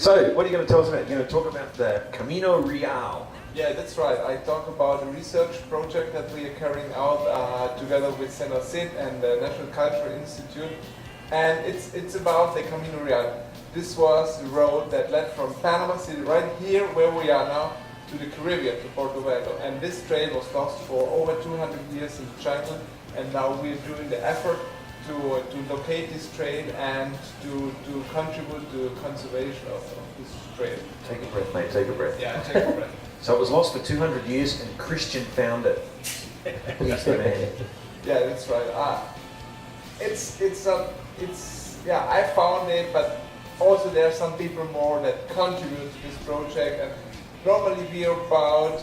So, what are you going to tell us about? You're going to talk about the Camino Real. Yeah, that's right. I talk about a research project that we are carrying out together with Senor Cid and the National Cultural Institute. And it's about the Camino Real. This was the road that led from Panama City, right here where we are now, to the Caribbean, to Portobello. And this trail was lost for over 200 years in the jungle. And now we're doing the effort to locate this trail and to contribute to conservation of this trail. Take a breath, mate, take a breath. Yeah, take a breath. So it was lost for 200 years and Christian found it. He's the man. Yeah, that's right. Yeah, I found it, but also there are some people more that contribute to this project. And normally we are about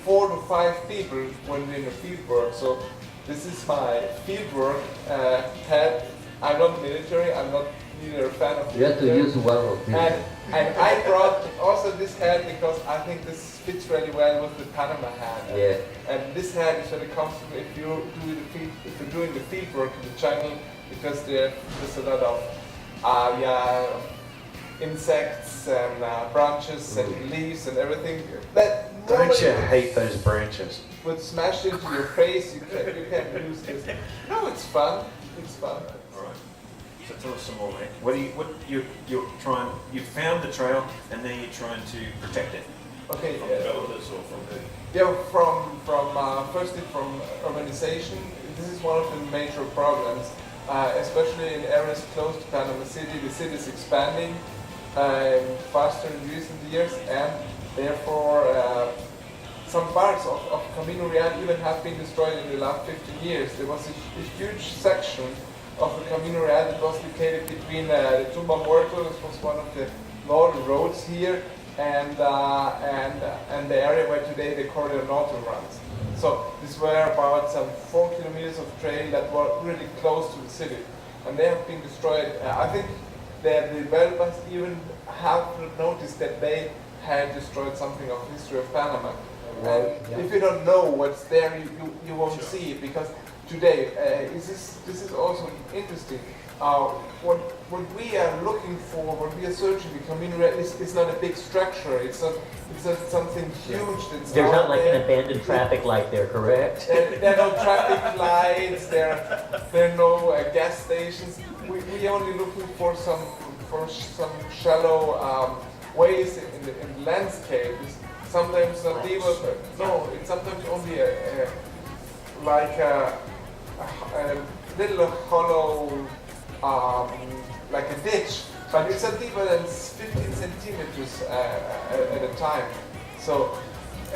4 to 5 people when we're in the field work. So this is my field work hat. I'm not military. I'm not neither a fan of you have to use one of these. And I brought also this hat because I think this fits really well with the Panama hat. Yeah. And this hat is very comfortable if you're doing the field work in the jungle, because there's a lot of insects and branches and leaves and everything. Don't you hate those branches? Would smash into your face. You can't use this. No, it's fun. It's fun. All right. So tell us some more, mate. You found the trail and now you're trying to protect it. Okay. From developers or from who? Yeah, firstly from urbanization. This is one of the major problems, especially in areas close to Panama City. The city is expanding faster in recent years, and therefore some parts of Camino Real even have been destroyed in the last 15 years. There was a huge section of the Camino Real that was located between the Tumba Muerto, this was one of the northern roads here, and the area where today the Corredor Norte runs. So these were about some 4 kilometers of trail that were really close to the city, and they have been destroyed. I think the developers even have noticed that they had destroyed something of the history of Panama. And if you don't know what's there, you won't see it, because today, this is also interesting. What we are looking for, what we are searching, the Camino Real is not a big structure. It's not something huge. That's There's not like an abandoned traffic light there, correct? There are no traffic lights. There are no gas stations. We are only looking for some shallow ways in the landscape. Sometimes not even, no, it's sometimes only a little hollow, like a ditch, but it's not deeper than 15 centimeters at a time. So,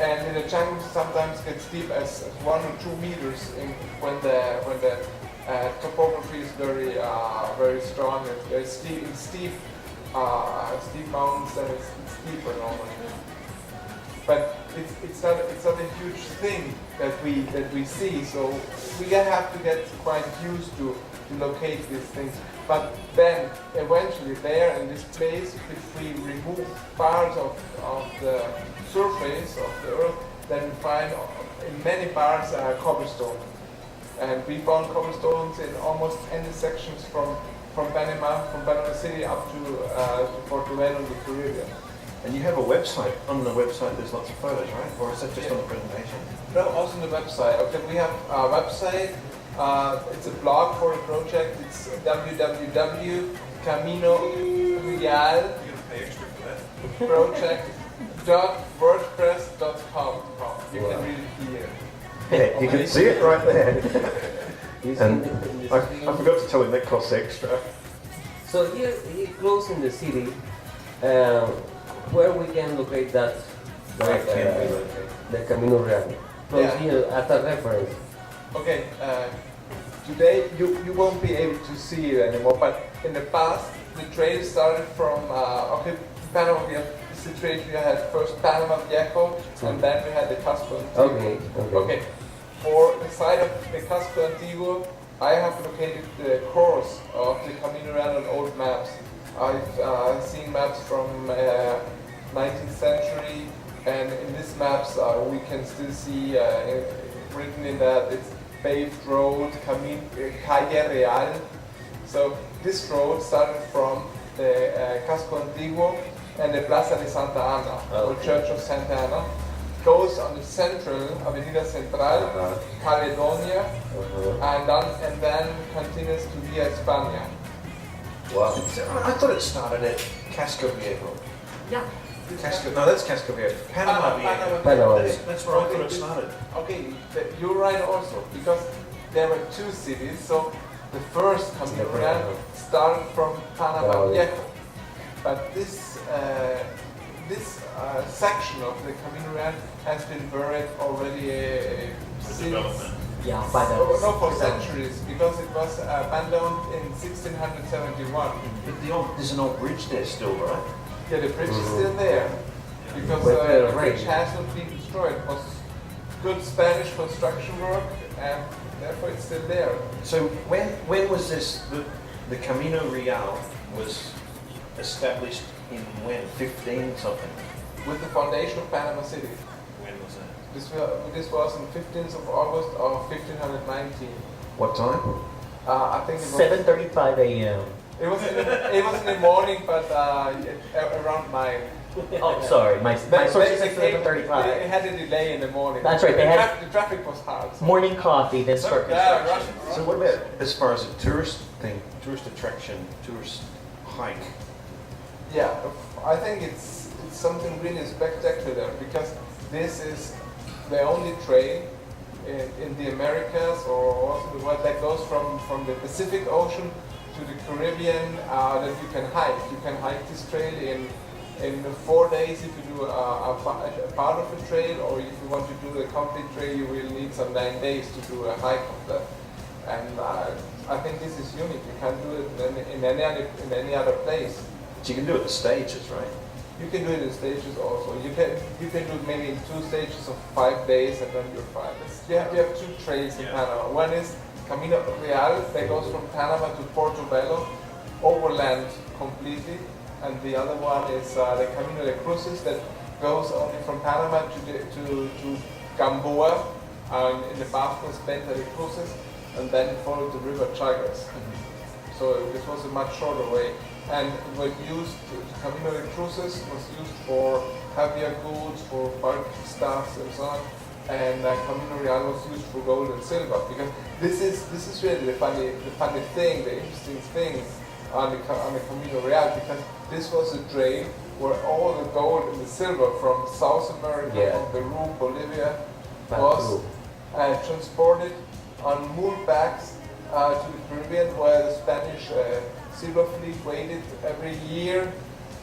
and in the jungle sometimes gets deep as 1 or 2 meters when the topography is very strong and very steep mountains, and it's deeper normally. But it's not a huge thing that we see. So we have to get quite used to locate these things. But then eventually there in this place, if we remove parts of the surface of the earth, then we find in many parts cobblestone. And we found cobblestones in almost any sections from Panama City up to Portobello in the Caribbean. And you have a website. On the website there's lots of photos, right? Or is that just on the presentation? No, also on the website. Okay, we have a website. It's a blog for the project. It's www.caminorealproject.wordpress.com. You can read it here. Yeah, you can see it right there. And I forgot to tell him that costs extra. So here close in the city, where we can locate that, Where can we locate? the Camino Real. So here as a reference. Okay, today you won't be able to see it anymore, but in the past the trail started from Panama. We have the situation, we had first Panama Viejo, and then we had the Casco Antiguo. Okay. For the side of the Casco Antiguo, I have located the course of the Camino Real on old maps. I've seen maps from 19th century, and in these maps we can still see written in that it's paved road, Calle Real. So this road started from the Casco Antiguo, and the Plaza de Santa Ana, or Okay. Church of Santa Ana. Goes on the central, Avenida Central, Caledonia, and then continues to Via España. Wow. I thought it started at Casco Viejo. Yeah. No, that's Casco Viejo. Panama Viejo. Panama That's where I thought it started. Okay, you're right also, because there were two cities, so the first Camino Real started from Panama Viejo. But this section of the Camino Real has been buried already since... Yeah, for centuries, because it was abandoned in 1671. But there's an old bridge there still, right? Yeah, the bridge is still there, because the bridge has not been destroyed. It was good Spanish construction work, and therefore it's still there. So when was this, the Camino Real was established in when? 15 something? With the foundation of Panama City. When was that? This was on 15th of August of 1519. What time? I think it was 7:35 a.m. It was in the morning, but around 9. Oh, sorry, my source said They 7:35. had a delay in the morning. That's right, The traffic was hard. So. Morning coffee, then start Yeah, construction. So what about as far as a tourist thing, tourist attraction, tourist hike? Yeah, I think it's something really spectacular, because this is the only trail in the Americas or also the world that goes from the Pacific Ocean to the Caribbean that you can hike. You can hike this trail in 4 days if you do a part of the trail, or if you want to do a complete trail, you will need some 9 days to do a hike of that. And I think this is unique. You can't do it in any other place. So you can do it in stages, right? You can do it in stages also. You can do it maybe in 2 stages of 5 days, and then you're fine. You have 2 trails in Panama. One is Camino Real that goes from Panama to Portobello, overland completely, and the other one is the Camino de Cruces that goes only from Panama to Gamboa, and in the Basque Venta de Cruces, and then follow the river Chagres. So this was a much shorter way. And was used, Camino de Cruces was used for caviar goods, for bulk stuffs and so on. And Camino Real was used for gold and silver, because this is really the funny thing, the interesting thing on the Camino Real, because this was a trail where all the gold and the silver from South America, from Peru, Bolivia, was transported on mule backs to the Caribbean, where the Spanish silver fleet waited every year,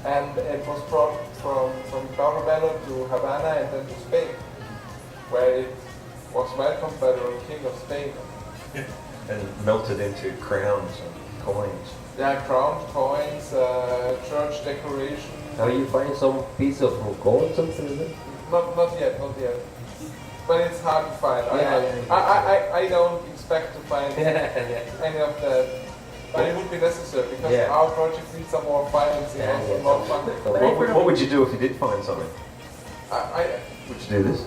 and it was brought from Portobello to Havana and then to Spain, where it was welcomed by the King of Spain. And melted into crowns and coins. Yeah, crown, coins, church decoration. Now you find some piece of gold, something like that? Not yet. But it's hard to find. I don't expect to find any of that. But it would be necessary, because our project needs some more financing, more funding. What would you do if you did find something? Would you do this?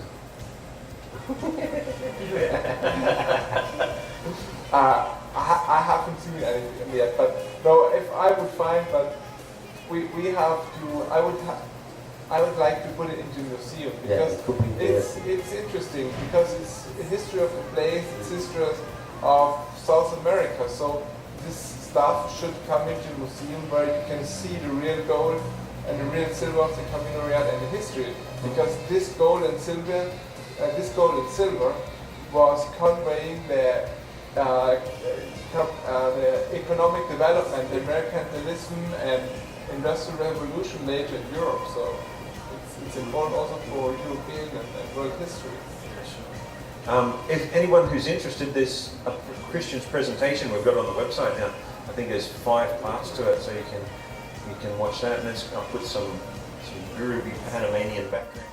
I haven't seen anything yet, but no, if I would find, but we have to, I would like to put it into a museum, because it's interesting, because it's a history of the place, it's history of South America, so this stuff should come into a museum where you can see the real gold and the real silver of the Camino Real and the history, because this gold and silver was conveying the economic development, the mercantilism and industrial revolution later in Europe. So it's important also for European and world history. If anyone who's interested, there's a Christian's presentation we've got on the website now. I think there's 5 parts to it, so you can watch that. And I'll put some bwbb Panamanian background.